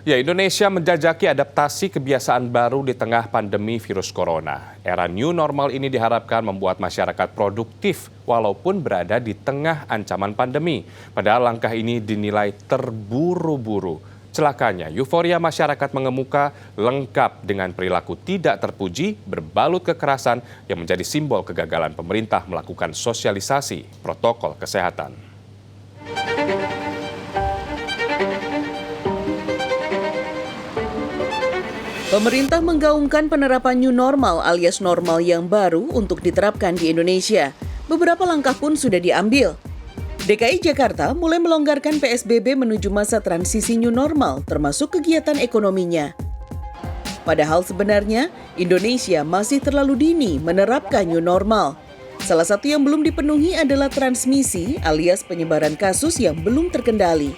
Ya, Indonesia menjajaki adaptasi kebiasaan baru di tengah pandemi virus corona. Era new normal ini diharapkan membuat masyarakat produktif walaupun berada di tengah ancaman pandemi. Padahal langkah ini dinilai terburu-buru. Celakanya, euforia masyarakat mengemuka lengkap dengan perilaku tidak terpuji berbalut kekerasan yang menjadi simbol kegagalan pemerintah melakukan sosialisasi protokol kesehatan. Pemerintah menggaungkan penerapan new normal alias normal yang baru untuk diterapkan di Indonesia. Beberapa langkah pun sudah diambil. DKI Jakarta mulai melonggarkan PSBB menuju masa transisi new normal, termasuk kegiatan ekonominya. Padahal sebenarnya Indonesia masih terlalu dini menerapkan new normal. Salah satu yang belum dipenuhi adalah transmisi alias penyebaran kasus yang belum terkendali.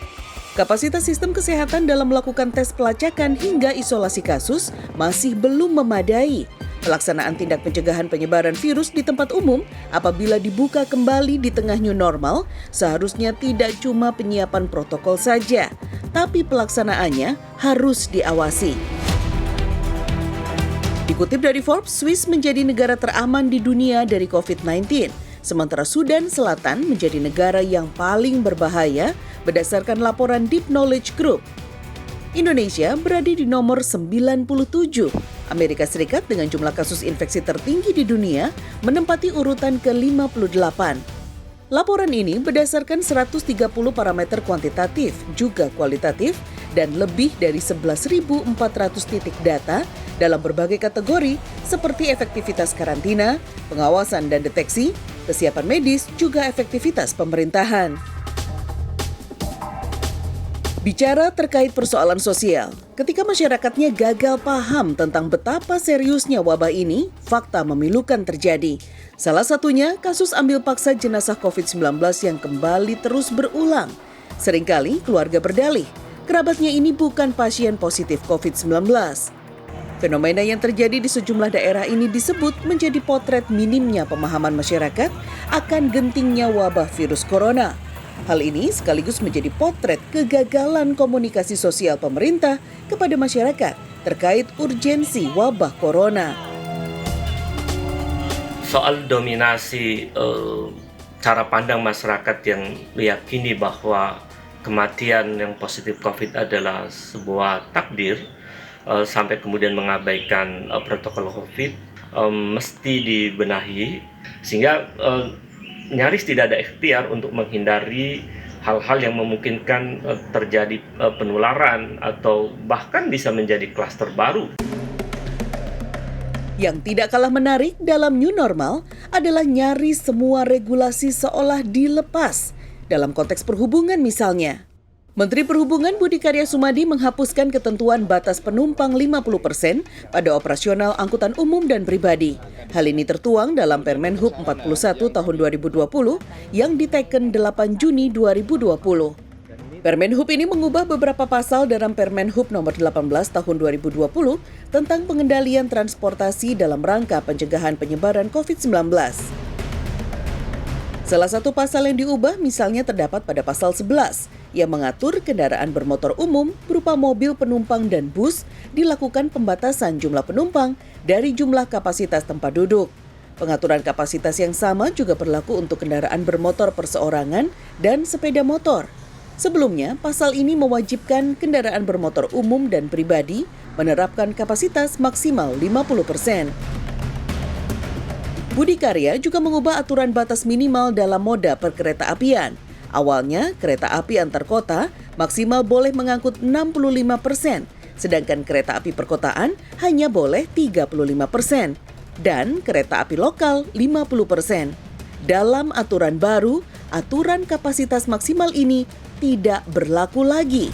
Kapasitas sistem kesehatan dalam melakukan tes pelacakan hingga isolasi kasus masih belum memadai. Pelaksanaan tindak pencegahan penyebaran virus di tempat umum apabila dibuka kembali di tengah new normal seharusnya tidak cuma penyiapan protokol saja, tapi pelaksanaannya harus diawasi. Dikutip dari Forbes, Swiss menjadi negara teraman di dunia dari COVID-19. Sementara Sudan Selatan menjadi negara yang paling berbahaya berdasarkan laporan Deep Knowledge Group. Indonesia berada di nomor 97. Amerika Serikat dengan jumlah kasus infeksi tertinggi di dunia menempati urutan ke-58. Laporan ini berdasarkan 130 parameter kuantitatif, juga kualitatif, dan lebih dari 11.400 titik data dalam berbagai kategori seperti efektivitas karantina, pengawasan dan deteksi, kesiapan medis, juga efektivitas pemerintahan. Bicara terkait persoalan sosial, ketika masyarakatnya gagal paham tentang betapa seriusnya wabah ini, fakta memilukan terjadi. Salah satunya kasus ambil paksa jenazah COVID-19 yang kembali terus berulang. Seringkali keluarga berdalih, kerabatnya ini bukan pasien positif COVID-19. Fenomena yang terjadi di sejumlah daerah ini disebut menjadi potret minimnya pemahaman masyarakat akan gentingnya wabah virus corona. Hal ini sekaligus menjadi potret kegagalan komunikasi sosial pemerintah kepada masyarakat terkait urgensi wabah corona. Soal dominasi cara pandang masyarakat yang meyakini bahwa kematian yang positif COVID adalah sebuah takdir, sampai kemudian mengabaikan protokol COVID, mesti dibenahi sehingga nyaris tidak ada ikhtiar untuk menghindari hal-hal yang memungkinkan terjadi penularan atau bahkan bisa menjadi klaster baru. Yang tidak kalah menarik dalam new normal adalah nyaris semua regulasi seolah dilepas. Dalam konteks perhubungan misalnya, Menteri Perhubungan Budi Karya Sumadi menghapuskan ketentuan batas penumpang 50% pada operasional angkutan umum dan pribadi. Hal ini tertuang dalam Permen Hub 41 tahun 2020 yang diteken 8 Juni 2020. Permen Hub ini mengubah beberapa pasal dalam Permen Hub nomor 18 tahun 2020 tentang pengendalian transportasi dalam rangka pencegahan penyebaran COVID-19. Salah satu pasal yang diubah misalnya terdapat pada pasal 11 yang mengatur kendaraan bermotor umum berupa mobil penumpang dan bus dilakukan pembatasan jumlah penumpang dari jumlah kapasitas tempat duduk. Pengaturan kapasitas yang sama juga berlaku untuk kendaraan bermotor perseorangan dan sepeda motor. Sebelumnya, pasal ini mewajibkan kendaraan bermotor umum dan pribadi menerapkan kapasitas maksimal 50%. Budi Karya juga mengubah aturan batas minimal dalam moda perkereta-apian. Awalnya, kereta api antar kota maksimal boleh mengangkut 65%, sedangkan kereta api perkotaan hanya boleh 35%, dan kereta api lokal 50%. Dalam aturan baru, aturan kapasitas maksimal ini tidak berlaku lagi.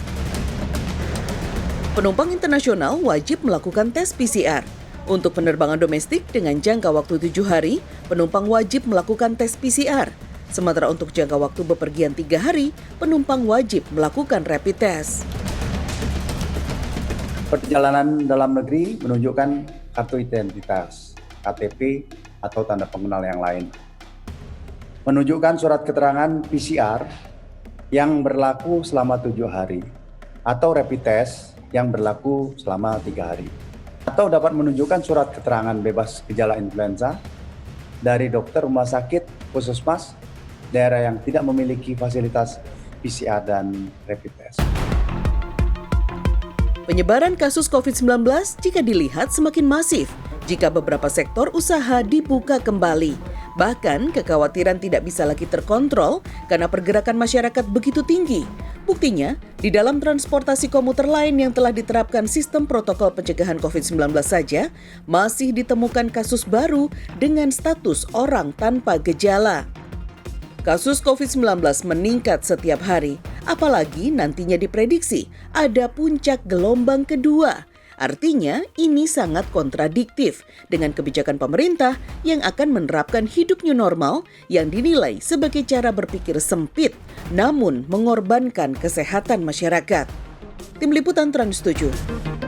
Penumpang internasional wajib melakukan tes PCR. Untuk penerbangan domestik dengan jangka waktu 7 hari, penumpang wajib melakukan tes PCR. Sementara untuk jangka waktu bepergian 3 hari, penumpang wajib melakukan rapid test. Perjalanan dalam negeri menunjukkan kartu identitas, KTP, atau tanda pengenal yang lain. Menunjukkan surat keterangan PCR yang berlaku selama 7 hari, atau rapid test yang berlaku selama 3 hari. Atau dapat menunjukkan surat keterangan bebas gejala influenza dari dokter rumah sakit, puskesmas, daerah yang tidak memiliki fasilitas PCR dan rapid test. Penyebaran kasus COVID-19 jika dilihat semakin masif jika beberapa sektor usaha dibuka kembali. Bahkan kekhawatiran tidak bisa lagi terkontrol karena pergerakan masyarakat begitu tinggi. Buktinya, di dalam transportasi komuter lain yang telah diterapkan sistem protokol pencegahan COVID-19 saja, masih ditemukan kasus baru dengan status orang tanpa gejala. Kasus COVID-19 meningkat setiap hari, apalagi nantinya diprediksi ada puncak gelombang kedua. Artinya ini sangat kontradiktif dengan kebijakan pemerintah yang akan menerapkan hidup new normal yang dinilai sebagai cara berpikir sempit namun mengorbankan kesehatan masyarakat. Tim Liputan Trans 7.